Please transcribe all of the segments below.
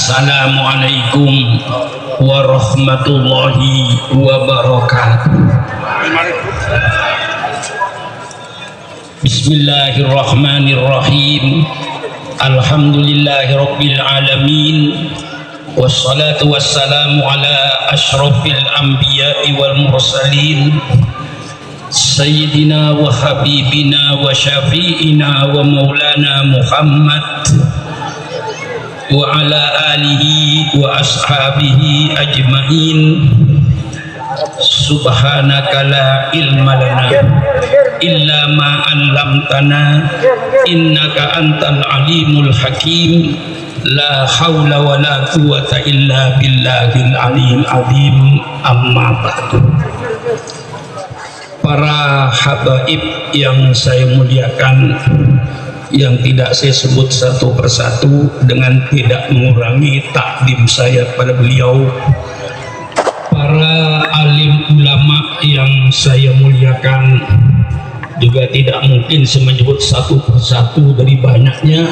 Assalamualaikum warahmatullahi wabarakatuh. Bismillahirrahmanirrahim. Alhamdulillahirabbil alamin. Wassalatu wassalamu ala asyrafil anbiya'i wal mursalin. Sayyidina wa habibina wa syafi'ina wa maulana Muhammad wa ala alihi wa ashabihi ajma'in. Subhanaka la ilma lana illa ma 'allamtana innaka antal alimul hakim. La haula wa la quwwata illa billahil aliyil azim. Amma ba'du. Para habaib yang saya muliakan, yang tidak saya sebut satu persatu dengan tidak mengurangi takdim saya pada beliau, para alim ulama yang saya muliakan, juga tidak mungkin saya menyebut satu persatu dari banyaknya,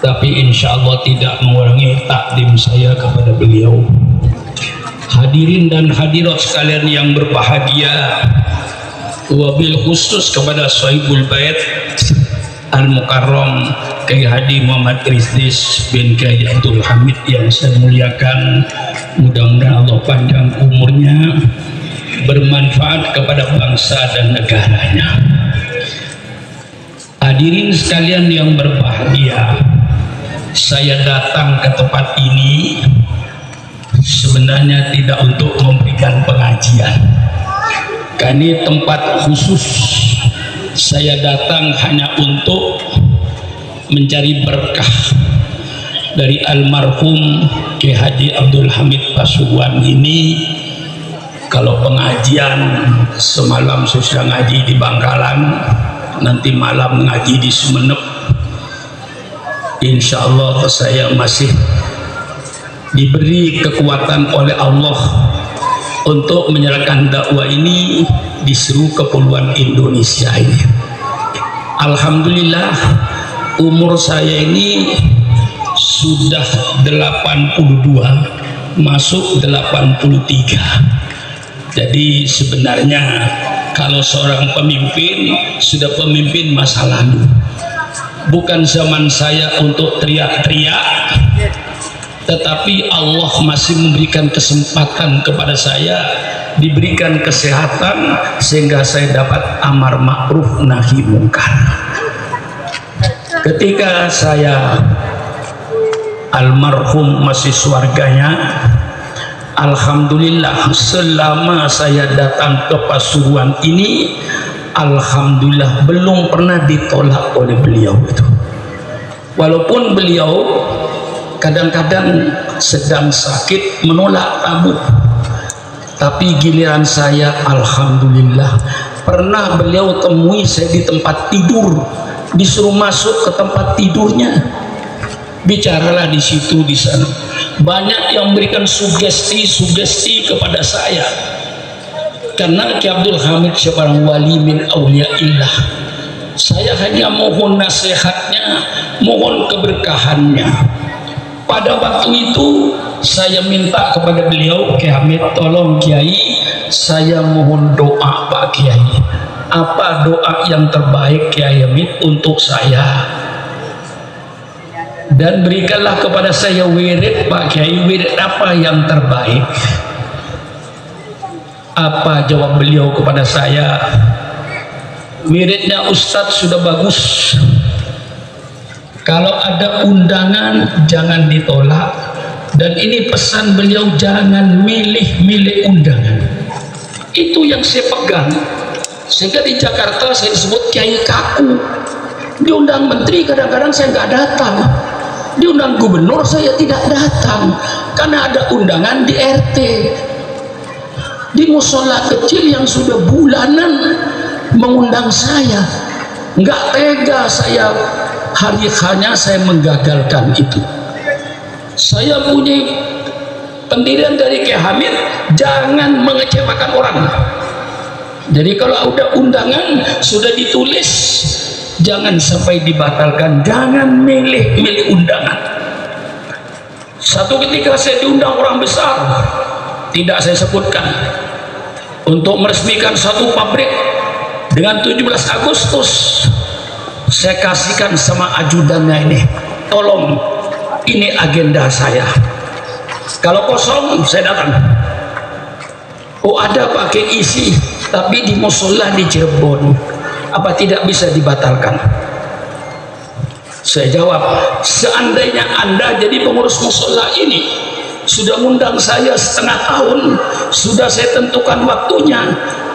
tapi insya Allah tidak mengurangi takdim saya kepada beliau. Hadirin dan hadirat sekalian yang berbahagia, wabil khusus kepada Sahibul Bait Al-Mukarram Kiai Haji Muhammad Rizlis bin Kiai Abdul Hamid yang saya muliakan, mudah-mudahan Allah panjang umurnya, bermanfaat kepada bangsa dan negaranya. Hadirin sekalian yang berbahagia, saya datang ke tempat ini sebenarnya tidak untuk memberikan pengajian. Ini tempat khusus. Saya datang hanya untuk mencari berkah dari almarhum Kiai Haji Abdul Hamid Pasuruan ini. Kalau pengajian semalam sudah ngaji di Bangkalan, nanti malam ngaji di Sumeneb. Insya Allah saya masih diberi kekuatan oleh Allah untuk menyerahkan dakwah ini di seluruh kepulauan Indonesia ini. Alhamdulillah, umur saya ini sudah 82 masuk 83. Jadi sebenarnya kalau seorang pemimpin sudah pemimpin masa lalu, bukan zaman saya untuk teriak-teriak, tetapi Allah masih memberikan kesempatan kepada saya, diberikan kesehatan sehingga saya dapat amar ma'ruf nahi mungkar. Ketika saya almarhum masih surganya, alhamdulillah selama saya datang ke Pasuruan ini, alhamdulillah belum pernah ditolak oleh beliau itu. Walaupun beliau kadang-kadang sedang sakit menolak tamu, tapi giliran saya alhamdulillah pernah beliau temui saya di tempat tidur, disuruh masuk ke tempat tidurnya, bicaralah di situ di sana. Banyak yang memberikan sugesti kepada saya, karena Kiai Abdul Hamid seorang wali min auliyaillah. Saya hanya mohon nasihatnya, mohon keberkahannya. Pada waktu itu saya minta kepada beliau, Kiai Hamid, tolong Kiai, saya mohon doa Pak Kiai. Apa doa yang terbaik Kiai Hamid untuk saya? Dan berikanlah kepada saya wirid Pak Kiai, wirid apa yang terbaik? Apa jawab beliau kepada saya? Wiridnya Ustadz sudah bagus. Kalau ada undangan jangan ditolak, dan ini pesan beliau, jangan milih-milih undangan. Itu yang saya pegang. Sehingga di Jakarta saya disebut Kiai Kaku. Diundang menteri kadang-kadang saya nggak datang, diundang gubernur saya tidak datang, karena ada undangan di RT, di musola kecil yang sudah bulanan mengundang saya. Nggak tega saya, hari-hanya saya menggagalkan itu. Saya punya pendirian dari Kiai Hamid, jangan mengecewakan orang. Jadi kalau ada undangan sudah ditulis, jangan sampai dibatalkan, jangan milih-milih undangan. Satu ketika saya diundang orang besar, tidak saya sebutkan, untuk meresmikan satu pabrik dengan 17 Agustus. Saya kasihkan sama ajudannya ini, tolong ini agenda saya, kalau kosong saya datang. Oh ada pakai isi, tapi di musola di Cirebon, apa tidak bisa dibatalkan? Saya jawab, seandainya Anda jadi pengurus musola ini, sudah ngundang saya setengah tahun, sudah saya tentukan waktunya,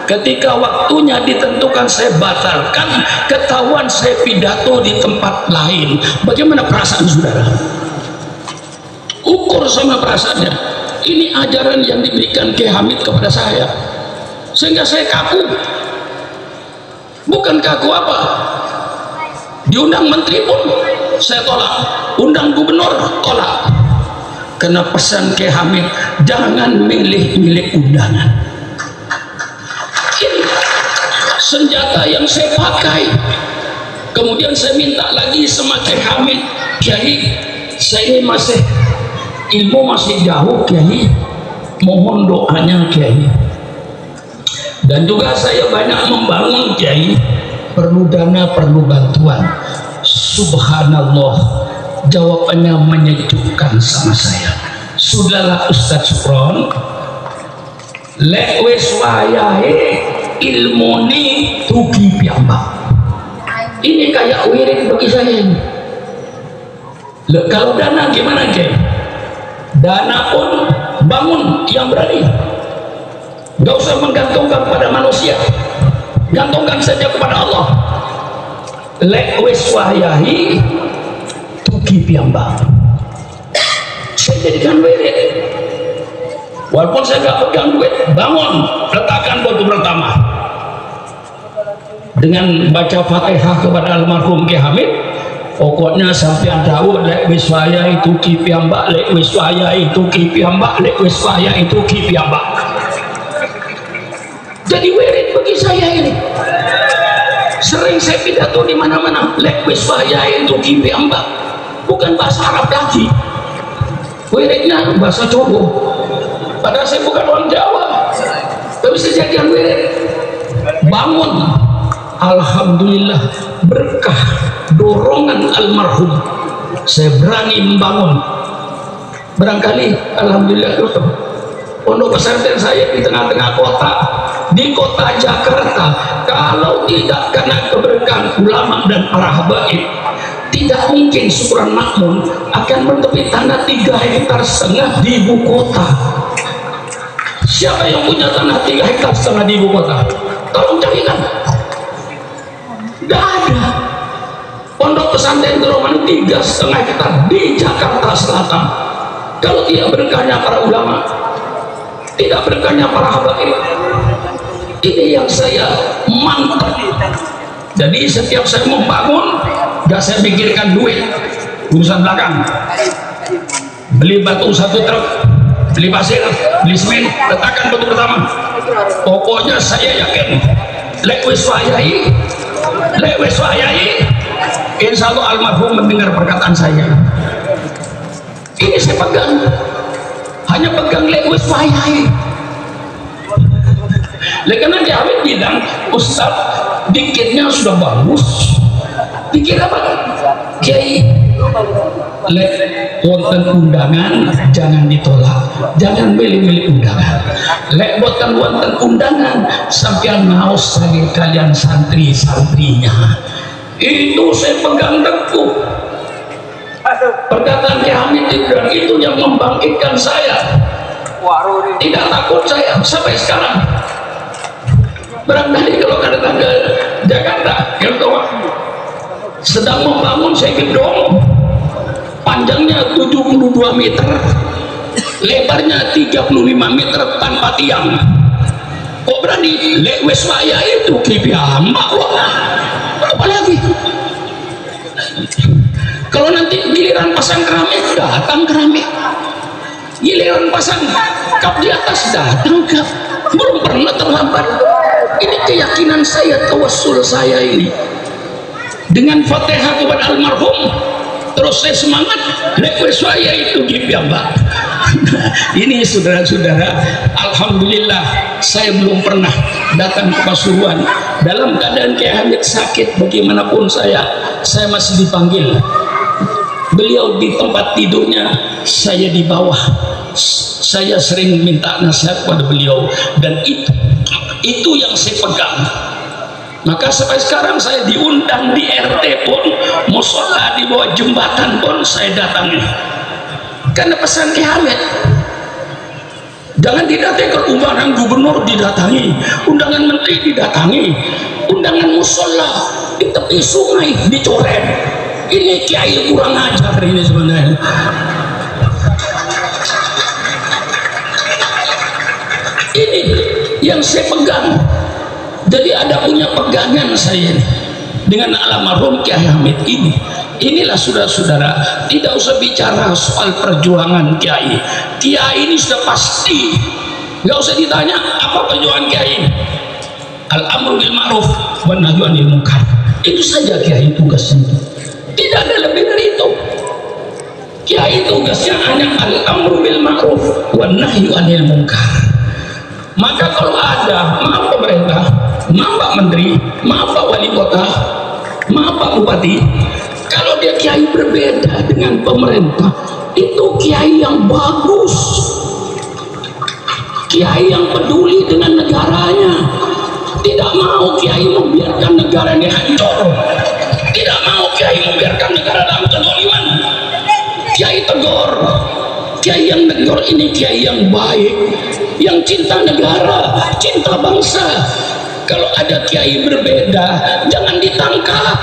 ketika waktunya ditentukan saya batalkan, ketahuan saya pidato di tempat lain, bagaimana perasaan saudara? Ukur sama perasaannya. Ini ajaran yang diberikan Kiai Hamid kepada saya, sehingga saya kaku. Bukan kaku apa, diundang menteri pun saya tolak, undang gubernur tolak, karena pesan Kiai Hamid, jangan milih-milih undangan. Ini senjata yang saya pakai. Kemudian saya minta lagi sama Kiai Hamid, Kiai, saya ini masih ilmu masih jauh Kiai, mohon doanya Kiai, dan juga saya banyak membangun Kiai, perlu dana, perlu bantuan. Subhanallah, jawabannya menyejukkan sama saya. Sudahlah Ustadz Supron, lek wis wayahe ilmuni tugi piyambak. Ini kayak wirid bagi saya ini. Kalau dana gimana Kiai? Dana pun bangun yang berani, gak usah menggantungkan pada manusia, gantungkan saja kepada Allah. Lek wis wayahi tugi piyambak, saya jadikan wirid. Walaupun saya gak pegang duit, bangun, letakkan batu pertama dengan baca Fatihah kepada almarhum Kiai Hamid. Pokoknya sampean tahu, lek wis wayahi tugi piyambak, lek wis wayahi tugi piyambak, lek wis wayahi tugi piyambak. Jadi wirid bagi saya ini. Sering saya pidato di mana-mana, lek wis wayahe tugi piyambak. Bukan bahasa Arab lagi, wiridnya bahasa Jawa. Padahal saya bukan orang Jawa, tapi saya jadikan wirid. Bangun, alhamdulillah, berkah dorongan almarhum, saya berani membangun. Barangkali alhamdulillah pondok pesantren saya di tengah-tengah kota, di kota Jakarta, kalau tidak karena keberkahan ulama dan para habaib, tidak mungkin Syukuran Makmun akan mentepi tanah 3,5 hektar di ibu kota. Siapa yang punya tanah 3,5 hektar di ibu kota? Tolong carikan. Tidak ada. Pondok pesantren Teroman 3,5 hektar di Jakarta Selatan. Kalau tidak berkahnya para ulama, tidak berkahnya para habaib, ini yang saya mantap. Jadi setiap saya membangun, gak saya pikirkan duit, urusan belakang. Beli batu 1 truk, beli pasir, beli semen, letakkan batu pertama. Pokoknya saya yakin, lek wis wayahi, lek wis wayahi, insya Allah almarhum mendengar perkataan saya. Ini saya pegang, hanya pegang lek wis wayahi. Karena Kiai Hamid bilang, Ustaz dikirnya sudah bagus. Dikir apa? Kiai, lek wonten undangan jangan ditolak, jangan milih-milih undangan. Lek boten wonten undangan, sampean ngaos lagi kalian santri-santrinya. Itu saya pegang teguh. Perkataan Kiai Hamid itu yang membangkitkan saya. Tidak takut saya sampai sekarang. Barangkali kalau datang ke Jakarta, sedang membangun saya gedung, panjangnya 72 meter, lebarnya 35 meter tanpa tiang. Kok berani? Lek wis waya itu kibiambak. Apalagi kalau nanti giliran pasang keramik, datang keramik. Giliran pasang kap di atas, datang kap. Belum pernah terlambat. Ini keyakinan saya, tawassul saya ini dengan Fatihah kepada almarhum, terus saya semangat lekwe saya itu Mbak. Ini saudara-saudara, alhamdulillah saya belum pernah datang ke Pasuruan dalam keadaan Kiai Hamid sakit. Bagaimanapun saya masih dipanggil. Beliau di tempat tidurnya, saya di bawah. Saya sering minta nasihat pada beliau, dan itu yang saya pegang. Maka sampai sekarang saya diundang di RT pun, musola di bawah jembatan pun saya datangi. Karena pesan Kiai Hamid, jangan didatangi. Kalau undangan gubernur didatangi, undangan menteri didatangi, undangan musola di tepi sungai dicoret. Ini kiai kurang ajar ini sebenarnya. Ini yang saya pegang. Jadi ada punya pegangan saya dengan almarhum Kiai Hamid ini. Inilah saudara-saudara, tidak usah bicara soal perjuangan Kiai. Kiai ini sudah pasti, nggak usah ditanya apa perjuangan Kiai. Al-amru bil ma'ruf wan nahyu 'anil munkar. Itu saja Kiai tugasnya. Tidak ada lebih dari itu. Kiai tugasnya hanya al-amru bil ma'ruf wan nahyu 'anil munkar. Maka kalau ada, maaf pemerintah, maaf Pak Menteri, maaf Pak Wali Kota, maaf Pak Bupati, kalau dia kiai berbeda dengan pemerintah, itu kiai yang bagus, kiai yang peduli dengan negaranya, tidak mau kiai membiarkan negara ini hancur, tidak mau kiai membiarkan negara dalam kezaliman. Kiai tegur, kiai yang tegur ini kiai yang baik, yang cinta negara, cinta bangsa. Kalau ada kiai berbeda, jangan ditangkap,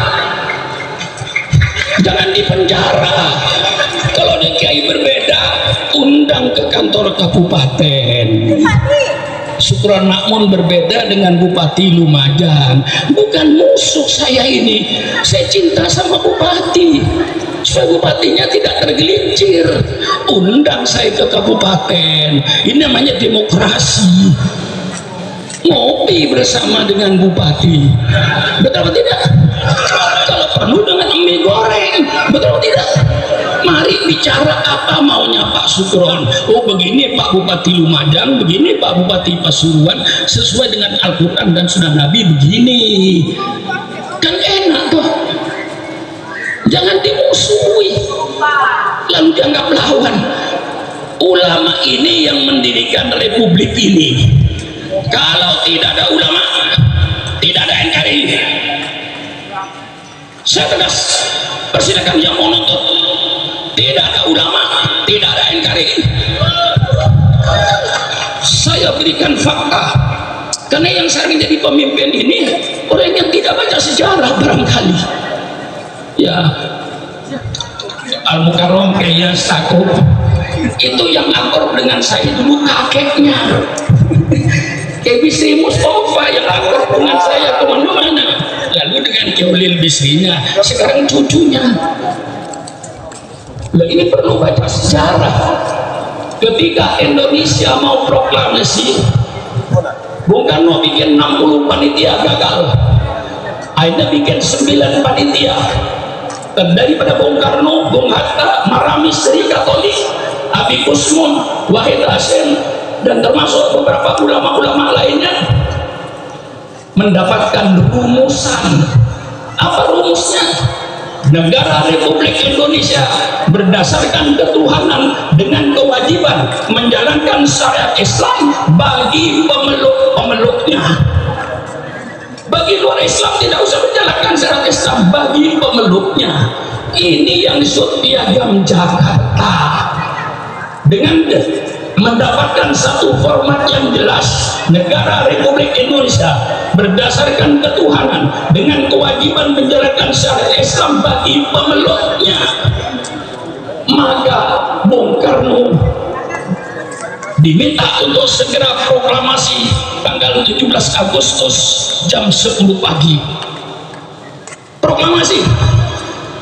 jangan dipenjara. Kalau ada kiai berbeda, undang ke kantor kabupaten. Syukron Makmun berbeda dengan Bupati Lumajang. Bukan musuh saya ini, saya cinta sama bupati supaya bupatinya tidak tergelincir. Undang saya ke kabupaten. Ini namanya demokrasi. Ngopi bersama dengan bupati, betul atau tidak? Kalau perlu dengan mie goreng, betul atau tidak? Mari bicara apa maunya Pak Sukron. Oh begini Pak Bupati Lumajang, begini Pak Bupati Pasuruan, sesuai dengan Al-Quran dan Sunnah Nabi begini. Kan enak tuh. Jangan dimusuhi lalu dianggap lawan. Ulama ini yang mendirikan republik ini. Kalau tidak ada ulama, tidak ada NKRI. Saya tegas, persilakan yang mau nonton. Tidak ada ulama, tidak ada NKRI. Saya berikan fakta, karena yang sering jadi pemimpin ini orang yang tidak baca sejarah barangkali. Ya, Al-Mukarram kayaknya takut. Itu yang akrab dengan saya dulu kakeknya. Kayak Bisri Mustafa yang akrab dengan saya kemana-mana. Lalu dengan Kiulil Bisrinya, sekarang cucunya. Nah, ini perlu baca sejarah. Ketika Indonesia mau proklamasi, Bung Karno bikin 60 panitia gagal. Akhirnya bikin 9 panitia. Dan daripada Bung Karno, Bung Hatta, Maramis, Sri Katolik, Abi Kusmun, Wahid Hasim, dan termasuk beberapa ulama-ulama lainnya mendapatkan rumusan. Apa rumusnya? Negara Republik Indonesia berdasarkan ketuhanan dengan kewajiban menjalankan syariat Islam bagi pemeluk-pemeluknya. Bagi luar Islam tidak usah menjalankan syariat Islam bagi pemeluknya. Ini yang disebut Piagam Jakarta. Dengan mendapatkan satu format yang jelas, negara Republik Indonesia berdasarkan ketuhanan dengan kewajiban menjalankan syariat Islam bagi pemeluknya. Maka Bung Karno diminta untuk segera proklamasi tanggal 17 Agustus jam 10 pagi. Proklamasi,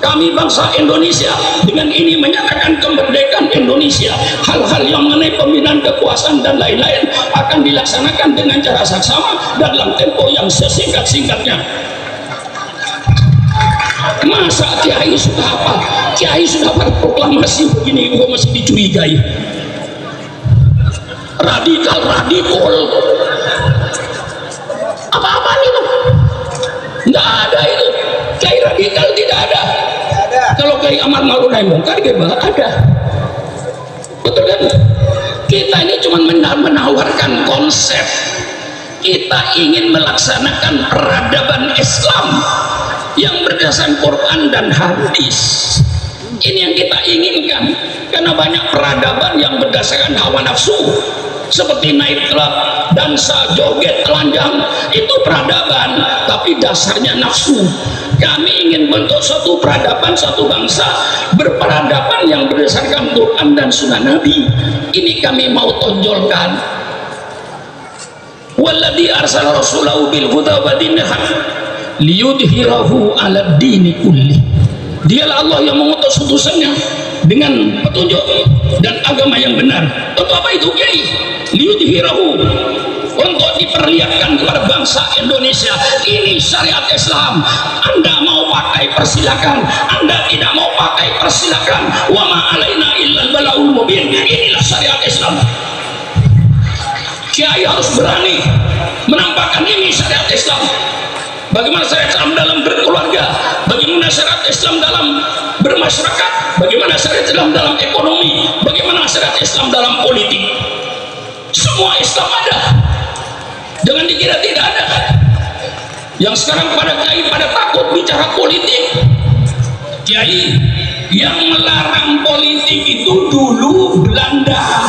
kami bangsa Indonesia dengan ini menyatakan kemerdekaan Indonesia. Hal-hal yang mengenai pembinaan kekuasaan dan lain-lain akan dilaksanakan dengan cara saksama dan dalam tempo yang sesingkat-singkatnya. Masa kiai sudah apa? Kiai sudah berproklamasi begini kok masih dicurigai? Radikal apa itu? Nggak ada itu. Kiai radikal tidak ada. Kalau kiai amar ma'ruf nahi munkar ada. Betul kan? Kita ini cuma menawarkan konsep. Kita ingin melaksanakan peradaban Islam yang berdasarkan Quran dan hadis. Ini yang kita inginkan. Karena banyak peradaban yang berdasarkan hawa nafsu, seperti night club, dansa, joget, telanjang, itu peradaban, tapi dasarnya nafsu. Kami ingin bentuk suatu peradaban, satu bangsa berperadaban yang berdasarkan Quran dan Sunnah Nabi. Ini kami mau tonjolkan. Walladzi arsala rasulahu bil huda wa dinil haq liyudhhirahu 'alad dini kulli. Dialah Allah yang mengutus utusannya dengan petunjuk dan agama yang benar. Untuk apa itu, Kiai? Liyudhhirahu, untuk diperlihatkan kepada bangsa Indonesia, ini syariat Islam. Anda mau pakai persilakan, Anda tidak mau pakai persilakan. Wa ma alaina illal balaul mubin. Inilah syariat Islam. Kiai harus berani menampakkan ini syariat Islam. Bagaimana syariat Islam dalam berkeluarga, bagaimana syariat Islam dalam bermasyarakat, bagaimana syariat Islam dalam ekonomi, bagaimana syariat Islam dalam politik. Semua Islam ada. Jangan dikira tidak ada. Yang sekarang pada kiai pada takut bicara politik. Kiai yang melarang politik itu dulu Belanda.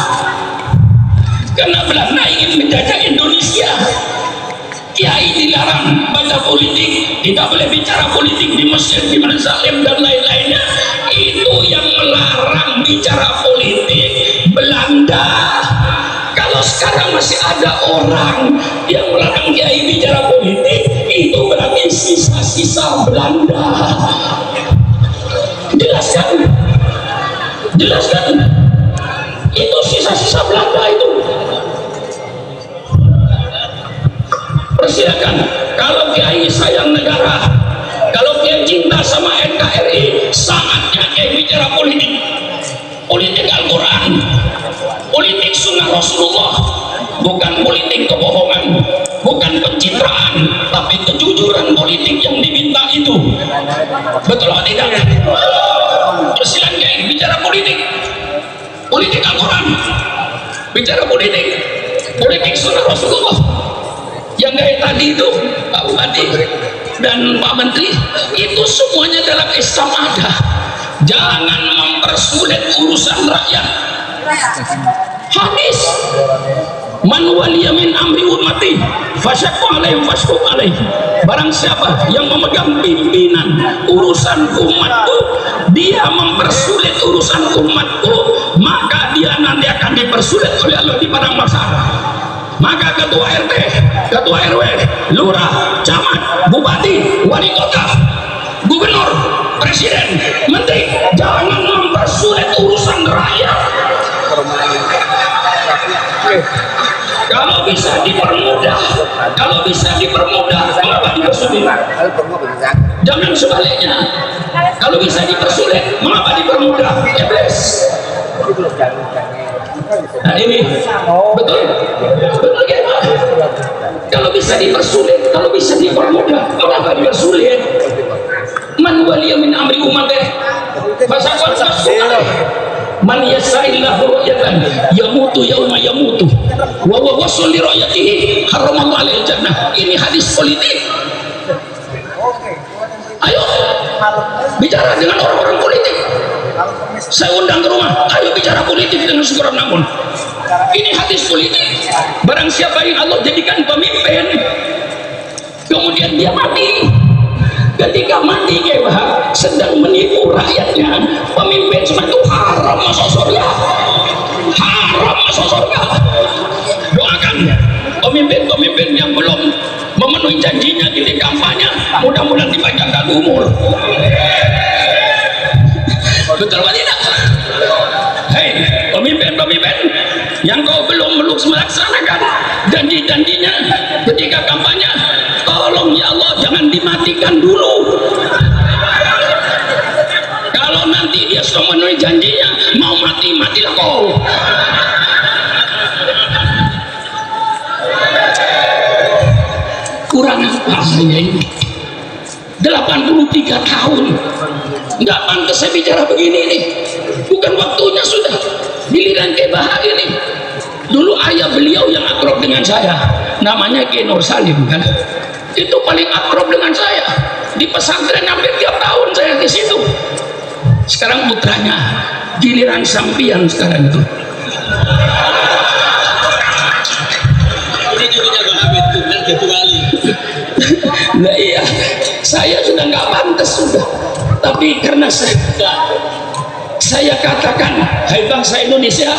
Karena Belanda ingin menjajah Indonesia. Kiai dilarang baca politik, tidak boleh bicara politik di masjid, di Salim dan lain-lainnya. Itu yang melarang bicara politik Belanda. Kalau sekarang masih ada orang yang melarang kiai bicara politik, itu berarti sisa-sisa Belanda. Jelaskan, itu sisa-sisa Belanda itu. Persilakan. Kalau kiai sayang negara, kalau kiai cinta sama NKRI, saatnya kiai bicara politik. Politik Al-Quran, politik sunnah Rasulullah, bukan politik kebohongan, bukan pencitraan, tapi kejujuran politik yang diminta itu. Betul atau tidak? Persilakan kiai bicara politik. Politik Al-Quran, bicara politik sunnah Rasulullah. Yang kayak tadi itu Pak Bupati dan Pak Menteri, itu semuanya dalam Islam ada. Jangan mempersulit urusan rakyat. Hadis, man waliya min amri ummati fasyaqqa alaihim fashquq alaih. Barang siapa yang memegang pimpinan urusan umatku, dia mempersulit urusan umatku, maka dia nanti akan dipersulit oleh Allah di padang mahsyar. Maka ketua RT, ketua RW, lurah, camat, bupati, wali kota, gubernur, presiden, menteri, jangan mempersulit urusan rakyat. Kalau bisa dipermudah, mengapa dipersulit? Jangan sebaliknya. Kalau bisa dipersulit, mengapa dipermudah? Iblis. Nah ini betul gimana? Kalau bisa dipersulit, kalau bisa dipermudah, kenapa dipersulit? Man waliya min amri umatih fasaqat fasqat man yasaillahu ru'yatan yamutu yauma yamutu wa huwa wasul li ru'yatihi haramallahu alaihi jannah. Ini hadis politik. Ayo bicara dengan orang-orang politik. Saya undang ke rumah, ayo bicara politik dengan segera namun. Ini hadis politik. Barang siapa yang Allah jadikan pemimpin, kemudian dia mati. Ketika mati kebah sedang menipu rakyatnya, pemimpin seperti itu haram masuk surga. Haram masuk surga. Doakan pemimpin-pemimpin yang belum memenuhi janjinya di kampanye, mudah-mudahan dipanjangkan umur. Betul atau tidak? Hei pemimpin-pemimpin yang kau belum melaksanakan janji-janjinya ketika kampanye, tolong ya Allah jangan dimatikan dulu. bisa memenuhi janjinya, mau mati matilah kau. Kurang apa saya ini? 83 tahun nggak pantas saya bicara begini nih, bukan waktunya sudah. Giliran Kiai Baha ini, dulu ayah beliau yang akrab dengan saya namanya Kiai Nur Salim kan, itu paling akrab dengan saya di pesantren, hampir tiap tahun saya di situ. Sekarang putranya, giliran sampian sekarang itu. Nah iya, saya sudah nggak pantas sudah, tapi karena saya katakan, hai bangsa Indonesia,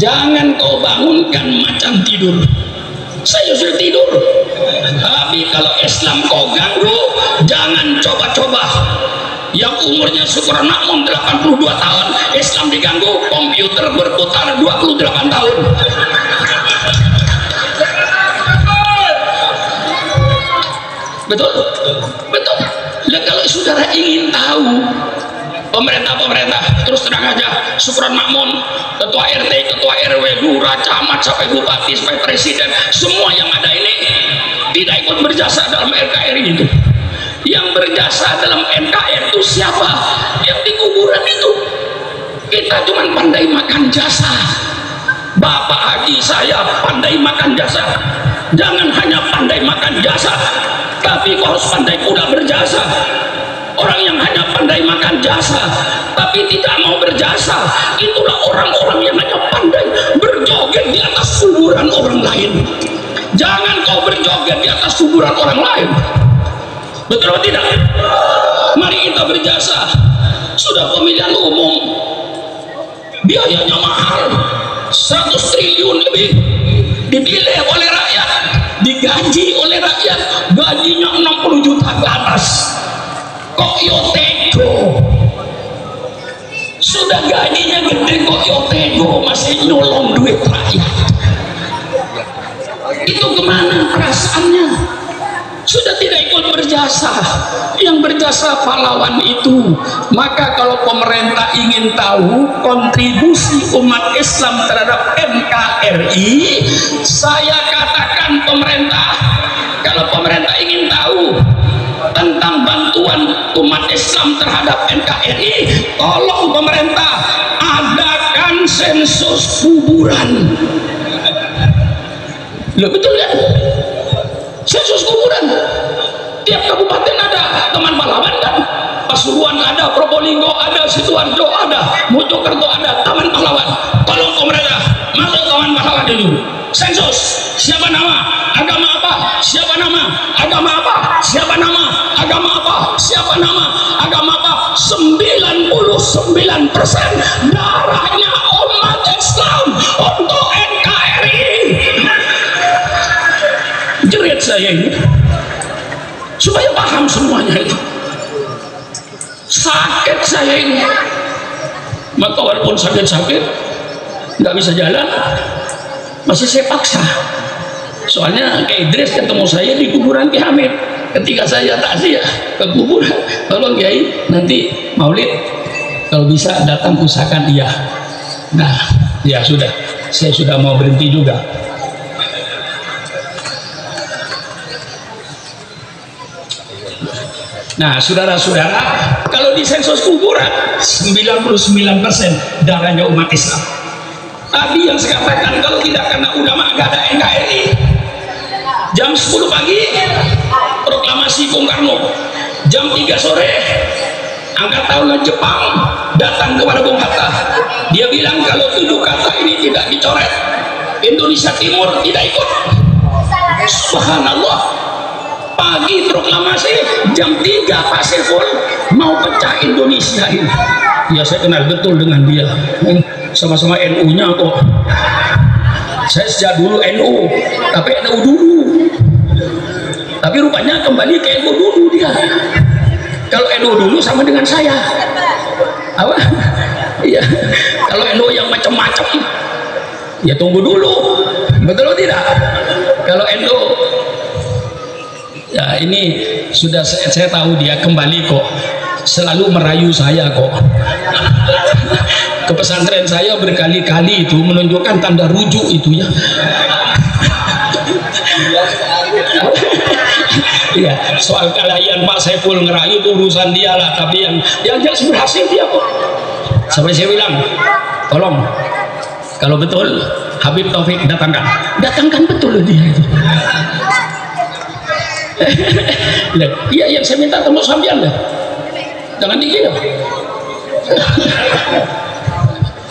jangan kau bangunkan macan tidur. Saya sudah tidur, tapi kalau Islam kau ganggu, jangan coba-coba. Yang umurnya Syukur Makmun 82 tahun, Islam diganggu, komputer berputar 28 tahun. Betul, betul. Nah, kalau saudara ingin tahu pemerintah terus terang aja, Syukur Makmun, ketua RT, ketua RW, lurah, camat, sampai bupati, sampai presiden, semua yang ada ini tidak ikut berjasa dalam NKRI itu. Yang berjasa dalam NKRI itu siapa? Yang di kuburan itu. Kita cuma pandai makan jasa. Bapak Haji saya pandai makan jasa. Jangan hanya pandai makan jasa, tapi kau harus pandai pula berjasa. Orang yang hanya pandai makan jasa tapi tidak mau berjasa, itulah orang-orang yang hanya pandai berjoget di atas kuburan orang lain. Jangan kau berjoget di atas kuburan orang lain. Betul atau tidak? Mari kita berjasa. Sudah pemilihan umum, biayanya mahal, 100 triliun lebih, dipilih oleh rakyat, digaji oleh rakyat, gajinya 60 juta ke atas. Kok Yotego sudah gajinya gede, kok Yotego masih nyolong duit rakyat? Itu kemana perasaannya? Sudah tidak ikut berjasa. Yang berjasa pahlawan itu. Maka kalau pemerintah ingin tahu kontribusi umat Islam terhadap NKRI, saya katakan pemerintah, kalau pemerintah ingin tahu tentang bantuan umat Islam terhadap NKRI, tolong pemerintah adakan sensus kuburan. Loh, betul kan? Sensus kuburan. Tiap kabupaten ada, teman pahlawan kan, Pasuruan ada, Probolinggo ada, Sidoarjo ada, Mojokerto ada, taman pahlawan. Tolong pemerintah masuk taman pahlawan dulu. Sensus, siapa nama, agama apa, siapa nama, agama apa, siapa nama, agama apa, siapa nama, agama apa. 99% darahnya umat Islam untuk NKRI. Jerit saya ini supaya paham semuanya itu. Sakit saya ini, maka walaupun sakit-sakit nggak bisa jalan, masih saya paksa. Soalnya Kiai Idris ketemu saya di kuburan Kiai Hamid. Ketika saya takziah ke kuburan, tolong Kiai nanti maulid kalau bisa datang usahakan iya. Nah ya sudah, saya sudah mau berhenti juga. Nah saudara-saudara, kalau di sensus kuburan 99% darahnya umat Islam. Tadi yang saya katakan, kalau tidak karena ulama gak ada NKRI. Jam 10 pagi proklamasi Bung Karno, jam 3 sore Angkatan Jepang datang kepada Bung Hatta. Dia bilang kalau 7 kata ini tidak dicoret, Indonesia Timur tidak ikut. Subhanallah, pagi proklamasi, jam 3 Pak Saiful mau pecah Indonesia ini. Ya saya kenal betul dengan dia, sama-sama NU-nya kok. Saya sejak dulu NU, tapi NU dulu. Tapi rupanya kembali ke NU dulu dia. Kalau NU dulu sama dengan saya. Apa? Iya. Kalau NU yang macam-macam, ya tunggu dulu. Betul atau tidak? Kalau NU, ya ini sudah saya tahu dia kembali kok. Selalu merayu saya kok. ke pesantren saya berkali-kali itu menunjukkan tanda rujuk itu ya. Ya, soal kelahian Pak Saiful ngerayu itu urusan dia lah, tapi yang jelas berhasil dia kok. Sampai saya bilang, tolong kalau betul Habib Taufik datangkan betul dia itu. Iya, yang saya minta temu sampean dah, jangan dikira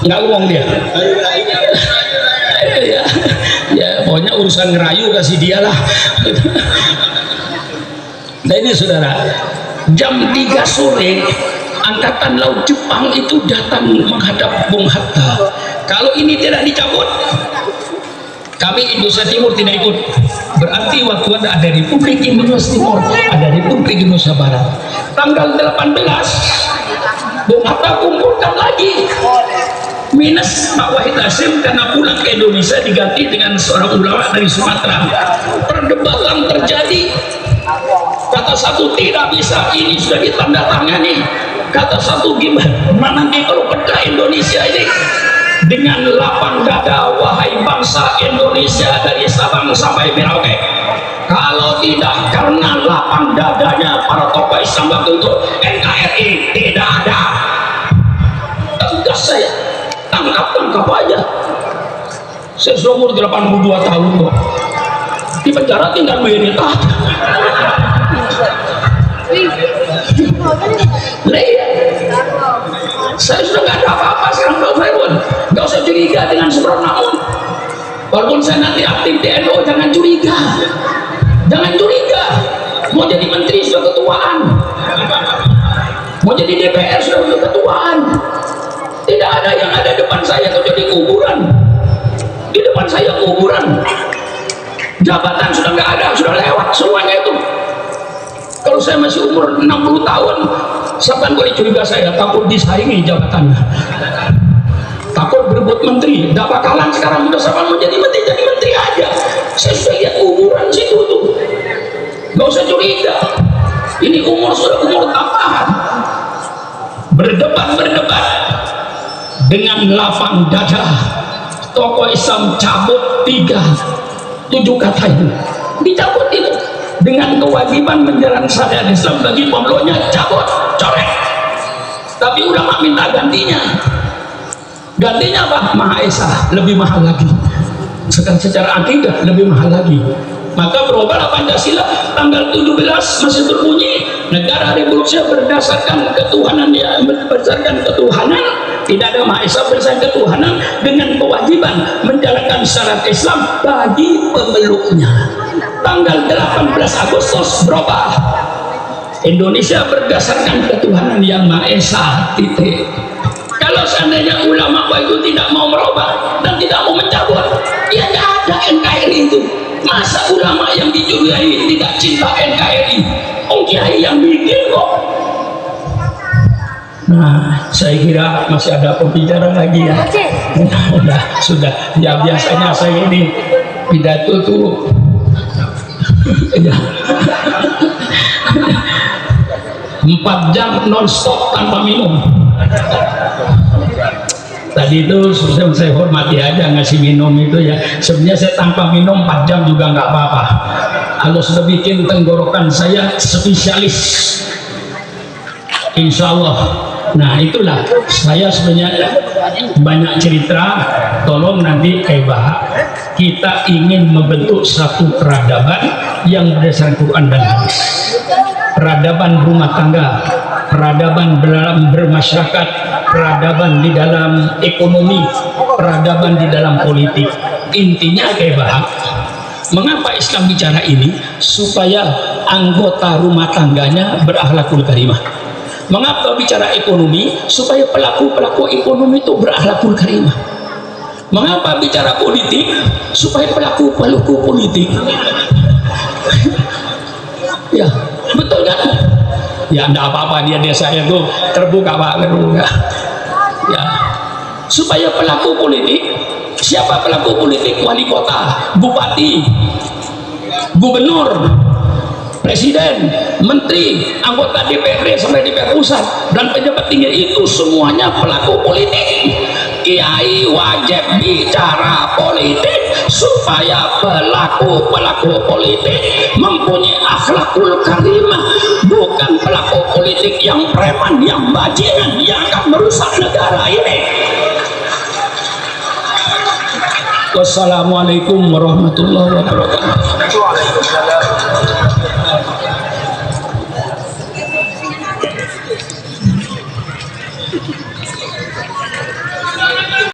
nggak ngomong dia. Ya pokoknya urusan ngerayu kasih dia lah. Nah ini saudara, jam 3 sore Angkatan Laut Jepang itu datang menghadap Bung Hatta. Kalau ini tidak dicabut, kami Indonesia Timur tidak ikut. Berarti waktu ada Republik Indonesia Timur, ada Republik Indonesia Barat. Tanggal 18 Bung Hatta kumpulkan lagi minus Pak Wahid Hasim karena pulang ke Indonesia diganti dengan seorang ulama dari Sumatera. Perdebatan terjadi. Kata satu tidak bisa, ini sudah ditandatangani. Kata satu gimana nanti kalau pecah Indonesia ini dengan lapang dada, wahai bangsa Indonesia dari Sabang sampai Merauke. Kalau tidak karena lapang dadanya para tokoh Islam waktu itu, NKRI tidak ada. Tegas saya, tangkap aja. Saya sudah umur 82 tahun kok. Di penjara tinggal berita. Saya sudah nggak ada apa-apa sekarang Pak Fairul, nggak usah curiga dengan Subronaun. Walaupun saya nanti aktif di NU, jangan curiga, mau jadi menteri sudah ketuaan, mau jadi DPR sudah ketuaan. Tidak ada yang ada depan saya kecuali kuburan. Di depan saya kuburan. Jabatan sudah nggak ada, sudah lewat semuanya itu. Kalau saya masih umur 60 tahun, siapa boleh curiga saya? Takut disaingi jabatannya, takut berebut menteri. Tidak bakalan sekarang udah sama mau jadi menteri aja. Saya sudah lihat kuburan situ tuh. Nggak usah curiga. Ini umur sudah umur tambahan. Berdebat dengan lapang dada. Tokoh Islam cabut 7 kata itu, dicabut itu dengan kewajiban menjalankan syariat Islam bagi pemulaunya, cabut, coret. Tapi ulama minta gantinya apa? Maha Esa, lebih mahal lagi. Secara akidah lebih mahal lagi. Maka berubahlah Pancasila tanggal 17 masih berbunyi negara Republik berdasarkan ketuhanan, ya, berdasarkan ketuhanan, tidak ada Maha Esa, berdasarkan ketuhanan dengan kewajiban menjalankan syariat Islam bagi pemeluknya. Tanggal 18 Agustus berubah, Indonesia berdasarkan ketuhanan yang Maha Esa, titik. Kalau seandainya ulama itu tidak mau merubah dan tidak mau mencabut, ya nggak ada NKRI itu. Masa ulama yang dicurigai tidak cinta NKRI? Kiai yang bikin kok. Nah, saya kira masih ada pembicara lagi ya. Sudah. Ya biasanya saya ini pidato tuh ya 4 jam non-stop tanpa minum. Tadi itu saya hormati aja ngasih minum itu ya. Sebenarnya saya tanpa minum 4 jam juga nggak apa-apa. Kalau sudah bikin tenggorokan saya spesialis, insya Allah. Nah itulah saya sebenarnya banyak cerita. Tolong nanti kita ingin membentuk satu peradaban yang berdasarkan Quran dan hadis. Peradaban rumah tangga, peradaban dalam bermasyarakat, peradaban di dalam ekonomi, peradaban di dalam politik. Intinya mengapa Islam bicara ini? Supaya anggota rumah tangganya berakhlakul karimah. Mengapa bicara ekonomi? Supaya pelaku ekonomi itu berakhlakul karimah. Mengapa bicara politik? Supaya pelaku politik ya, betul kan? Ya enggak apa-apa, dia desa itu terbuka Pak, ya. Supaya pelaku politik, siapa pelaku politik? Wali kota, bupati, gubernur, presiden, menteri, anggota DPRD sampai DPR pusat dan pejabat tinggi itu semuanya pelaku politik. Kiai wajib bicara politik supaya pelaku politik mempunyai akhlakul karimah, bukan pelaku politik yang preman, yang bajingan, yang akan merusak negara ini. Wassalamualaikum warahmatullahi wabarakatuh.